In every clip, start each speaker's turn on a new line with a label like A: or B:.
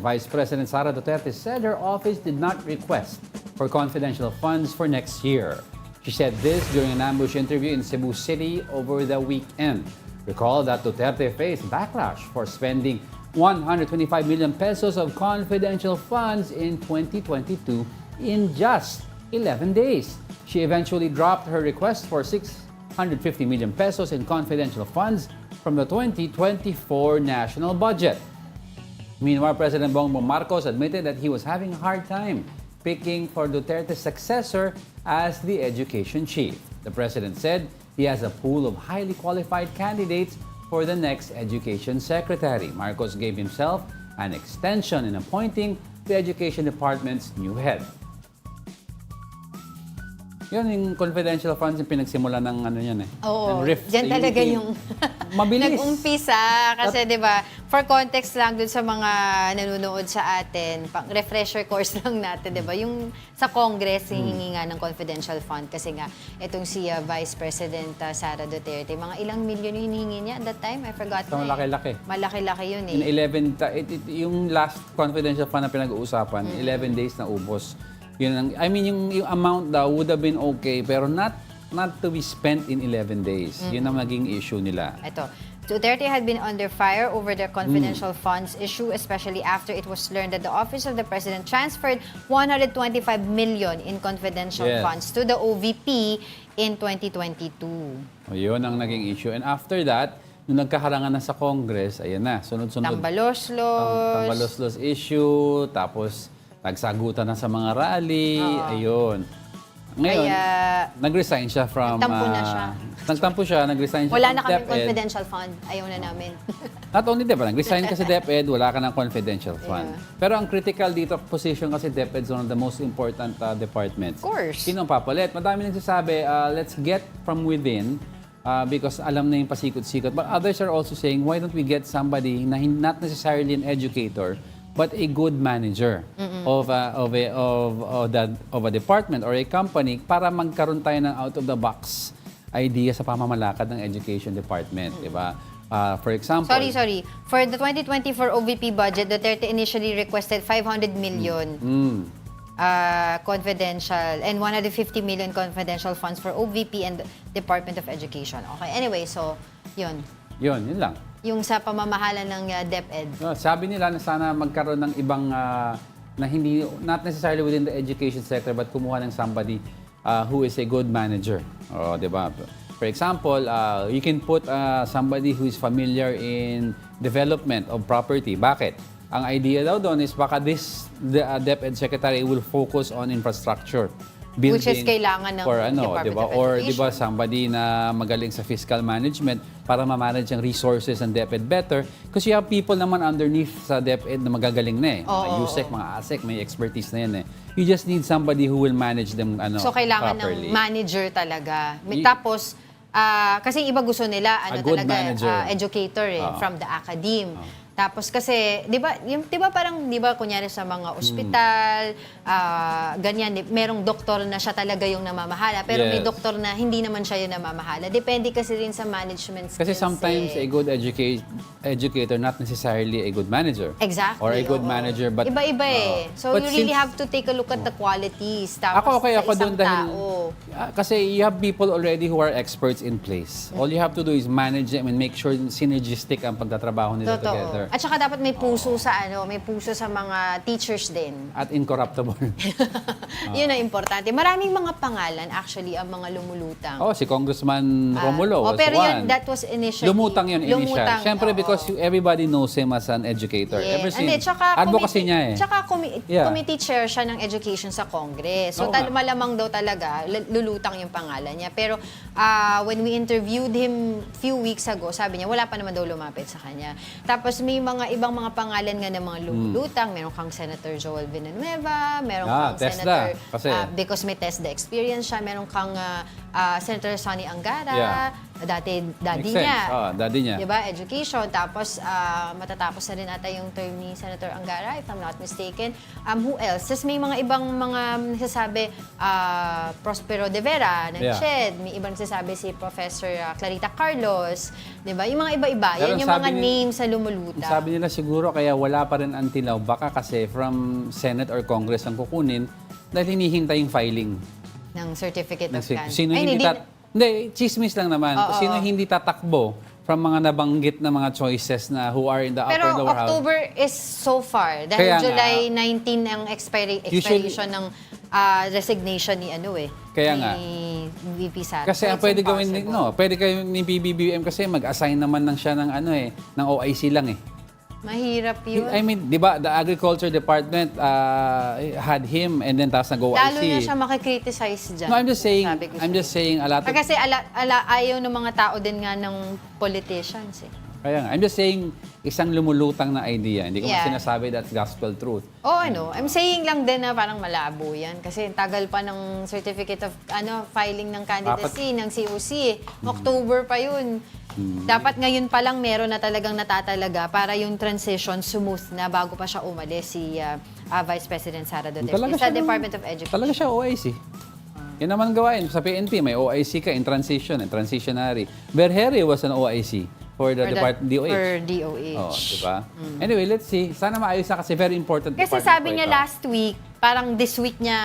A: Vice President Sara Duterte said her office did not request for confidential funds for next year. She said this during an ambush interview in Cebu City over the weekend. Recall that Duterte faced backlash for spending 125 million pesos of confidential funds in 2022 in just 11 days. She eventually dropped her request for 650 million pesos in confidential funds from the 2024 national budget. Meanwhile, President Bongbong Marcos admitted that he was having a hard time picking for Duterte's successor as the education chief. The president said he has a pool of highly qualified candidates for the next education secretary. Marcos gave himself an extension in appointing the education department's new head. Yun, yung confidential funds yung pinagsimula ng ano yan eh.
B: Oo,
A: ng rift.
B: dyan talaga yung
A: mabilis.
B: nag-umpisa. Kasi di ba, for context lang dun sa mga nanonood sa atin, pang refresher course lang natin, di ba? Yung sa Congress, hihingi nga ng confidential fund kasi nga, itong si Vice President Sara Duterte, mga ilang milyon yung hinihingi niya at that time, I forgot
A: So,
B: na
A: malaki-laki.
B: Malaki-laki yun eh.
A: In 11, yung last confidential fund na pinag-uusapan, 11 days na ubos. Yun ang, I mean, yung amount daw would have been okay, pero not to be spent in 11 days. Yun ang naging issue nila.
B: Ito, Duterte had been under fire over the confidential funds issue, especially after it was learned that the Office of the President transferred 125 million in confidential funds to the OVP in 2022.
A: O, yun ang naging issue. And after that, nung nagkaharangan na sa Congress, ayan na, sunod-sunod. Tambaloslos issue, tapos nagsagutan na sa mga rally, ayun. Ngayon, nag-resign siya from...
B: Nagtampo na siya.
A: Nagtampo siya, nag-resign siya
B: Wala
A: from
B: na kami
A: DepEd.
B: confidential fund. Ayaw na namin.
A: Not only diba, nag-resign ka sa DepEd, wala ka ng confidential fund. Pero ang critical dito position kasi DepEd is one of the most important departments.
B: Of course.
A: Sino ang papalit? Madami nagsasabi, let's get from within because alam na yung pasikot-sikot. But others are also saying, why don't we get somebody na not necessarily an educator, but a good manager of a department or a company para magkaroon tayo ng out-of-the-box idea sa pamamalakad ng education department, di ba? For example...
B: Sorry. For the 2024 OVP budget, Duterte initially requested 500 million confidential and 150 million confidential funds for OVP and Department of Education. Okay, anyway, so yun.
A: Yun lang.
B: Yung sa pamamahala ng DepEd.
A: Sabi nila na sana magkaroon ng ibang na hindi, not necessarily within the education sector, but kumuha ng somebody who is a good manager. Di ba? For example, you can put somebody who is familiar in development of property. Bakit? Ang idea daw doon is baka the DepEd secretary will focus on infrastructure.
B: Which is kailangan ng
A: for
B: Department
A: diba?
B: of
A: Or
B: Education.
A: diba somebody na magaling sa fiscal management para ma-manage ang resources ng DepEd better because you have people naman underneath sa DepEd na magagaling na eh. Mga USEC, mga ASEC, may expertise na yan eh. You just need somebody who will manage them
B: so kailangan
A: properly.
B: ng manager talaga. Tapos kasi iba gusto nila educator from the academe. Tapos kasi, 'di ba parang 'di ba kunyari sa mga ospital, ganyan, merong doktor na siya talaga yung namamahala, pero may doktor na hindi naman siya yung namamahala. Depende kasi rin sa management skills.
A: Kasi sometimes a good educator not necessarily a good manager.
B: Exactly.
A: Or a good manager but
B: iba-iba So you really have to take a look at the qualities tapos
A: ako
B: sa isang
A: doon dahil kasi you have people already who are experts in place. All you have to do is manage them and make sure synergistic ang pagtatrabaho nila together.
B: At saka dapat may puso may puso sa mga teachers din.
A: At incorruptible.
B: Yun ang importante. Maraming mga pangalan actually ang mga lumulutang.
A: Si Congressman Romulo was
B: pero
A: one.
B: that was initially.
A: Lumutang yun initial. Siyempre because everybody knows him as an educator. Ever since advocacy niya eh.
B: Tsaka committee chair siya ng education sa Congress. So malamang daw talaga lulutang yung pangalan niya. Pero when we interviewed him few weeks ago, sabi niya wala pa naman daw lumapit sa kanya. Tapos may mga ibang mga pangalan nga ng mga lumulutang. Meron kang Senator Joel Villanueva, meron kang Senator, because may TESDA experience siya, meron kang Senator Sonny Angara,
A: Yeah.
B: daddy
A: Makes
B: niya.
A: sense. Daddy niya.
B: Diba? Education. Tapos, matatapos na rin ata yung term ni Senator Angara, if I'm not mistaken. Who else? Tapos may mga ibang mga nagsasabi, Prospero de Vera, ng
A: Yeah.
B: CHED. May ibang nagsasabi si Professor Clarita Carlos. Diba? Yung mga iba-iba.
A: Pero
B: Yan yung mga
A: sabi
B: names na lumuluta.
A: Sabi nila siguro kaya wala pa rin until now, baka kasi from Senate or Congress ang kukunin dahil hinihintay yung filing.
B: Ng certificate of candidate.
A: Sino hindi, chismis lang naman. Sino hindi tatakbo from mga nabanggit na mga choices na who are in the upper
B: Pero
A: and lower house.
B: October is so far. Dahil
A: Kaya
B: July
A: nga,
B: 19 ang expiration ng resignation ni
A: Kaya
B: ni
A: nga.
B: VP Sara.
A: Kasi ang
B: So, it's
A: pwede gawin
B: impossible.
A: pwede kayo ni PBBM kasi mag-assign naman lang siya ng ng OIC lang eh.
B: Mahirap yun.
A: I mean, 'di ba, the Agriculture Department had him and then tapos nag-OIC.
B: Lalo na siya makikriticize dyan.
A: No, I'm just saying a lot of
B: Kasi ayaw ng mga tao din nga ng politicians eh.
A: Kaya nga, I'm just saying, isang lumulutang na idea. Hindi ko
B: Yeah.
A: sinasabi that's gospel truth.
B: I'm saying lang din na parang malabo yan. Kasi tagal pa ng certificate of filing ng candidacy, ng COC. October pa yun. Dapat ngayon pa lang meron na talagang natatalaga para yung transition smooth na bago pa siya umalis si Vice President Sara Duterte sa Department of Education.
A: Talaga siya OIC. Yan naman gawain. Sa PNP, may OIC ka in transition, in transitionary. Berhere was an OIC for the Department DOH.
B: For DOH.
A: Oh, diba? Anyway, let's see. Sana maayos na kasi very important.
B: Kasi sabi niya last week, parang this week niya...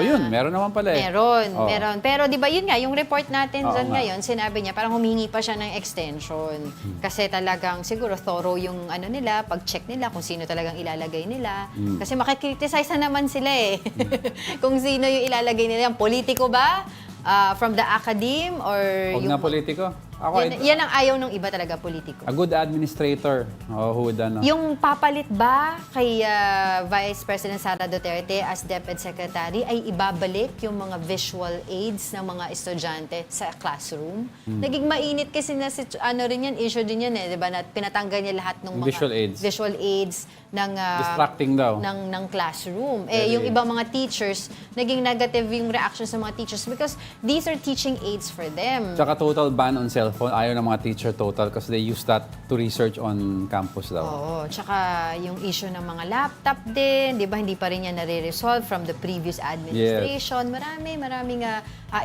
A: Yun. Meron naman pala eh.
B: Meron. Pero di ba yun nga, yung report natin
A: Oo
B: dyan
A: nga.
B: ngayon, sinabi niya, parang humingi pa siya ng extension. Kasi talagang siguro thorough yung nila, pag-check nila kung sino talagang ilalagay nila. Kasi makikriticize na naman sila eh. Kung sino yung ilalagay nila. Yung politiko ba? From the academe or
A: Huwag na politiko.
B: Yan ang ayaw ng iba talaga, politiko.
A: A good administrator. Who would
B: Yung papalit ba kay Vice President Sara Duterte as DepEd Secretary ay ibabalik yung mga visual aids ng mga estudyante sa classroom? Naging mainit kasi na issue din yan eh, 'di ba? Na pinatanggal niya lahat ng mga visual aids ng
A: distracting daw
B: ng classroom. Yung ibang mga teachers, naging negative yung reactions ng mga teachers because these are teaching aids for them.
A: Tsaka total ban on cellphone. Ayaw ng mga teacher total because they use that to research on campus daw.
B: Oo. Tsaka yung issue ng mga laptop din, di ba, hindi pa rin yan nare-resolve from the previous administration. Yes. Maraming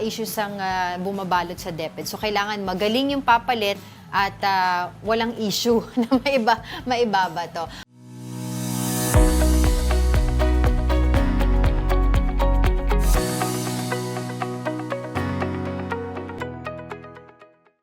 B: issues ang bumabalot sa DepEd. So, kailangan magaling yung papalit at walang issue na maibabato.